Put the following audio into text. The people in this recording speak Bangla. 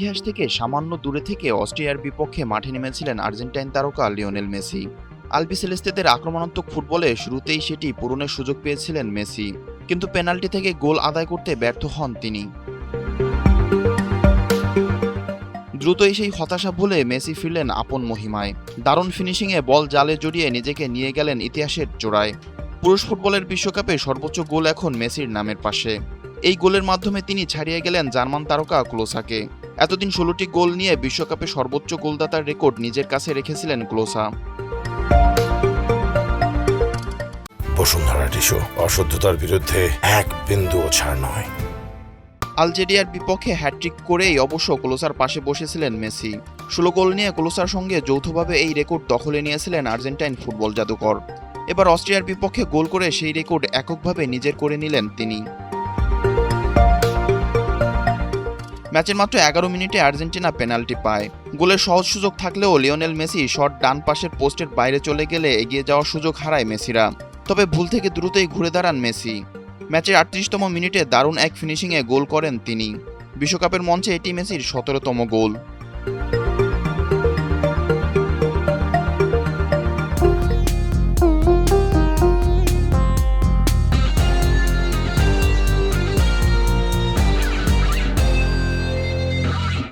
ইতিহাস থেকে সামান্য দূরে থেকে অস্ট্রিয়ার বিপক্ষে মাঠে নেমেছিলেন আর্জেন্টাইন তারকা লিওনেল মেসি। আলবিসেলেস্তেদের আক্রমণাত্মক ফুটবলে শুরুতেই সেটি পূরণের সুযোগ পেয়েছিলেন মেসি, কিন্তু পেনাল্টি থেকে গোল আদায় করতে ব্যর্থ হন তিনি। দ্রুতই সেই হতাশা ভুলে মেসি ফিরলেন আপন মহিমায়। দারুণ ফিনিশিংয়ে বল জালে জড়িয়ে নিজেকে নিয়ে গেলেন ইতিহাসের চূড়ায়। পুরুষ ফুটবলের বিশ্বকাপে সর্বোচ্চ গোল এখন মেসির নামের পাশে। এই গোলের মাধ্যমে তিনি ছাড়িয়ে গেলেন জার্মান তারকা ক্লোসাকে। এতদিন 16টি গোল নিয়ে বিশ্বকাপে সর্বোচ্চ গোলদাতার রেকর্ড নিজের কাছে রেখেছিলেন ক্লোসা। বসুন্ধরা টিস্যু, অশুদ্ধতার বিরুদ্ধে এক বিন্দুও ছাড় নয়। আলজেরিয়ার বিপক্ষে হ্যাটট্রিক করেই অবশ্য ক্লোসার পাশে বসেছিলেন মেসি। 16 গোল নিয়ে ক্লোসার সঙ্গে যৌথভাবে এই রেকর্ড দখলে নিয়েছিলেন আর্জেন্টাইন ফুটবল জাদুকর। এবার অস্ট্রিয়ার বিপক্ষে গোল করে সেই রেকর্ড এককভাবে নিজের করে নিলেন তিনি। ম্যাচের মাত্র 11 মিনিটে আর্জেন্টিনা পেনাল্টি পায়। গোলের সহজ সুযোগ থাকলেও লিওনেল মেসি শট ডান পাশের পোস্টের বাইরে চলে গেলে এগিয়ে যাওয়ার সুযোগ হারায় মেসিরা। তবে ভুল থেকে দ্রুতই ঘুরে দাঁড়ান মেসি। ম্যাচের 38তম মিনিটে দারুণ এক ফিনিশিংয়ে গোল করেন তিনি। বিশ্বকাপের মঞ্চে এটি মেসির 17তম গোল।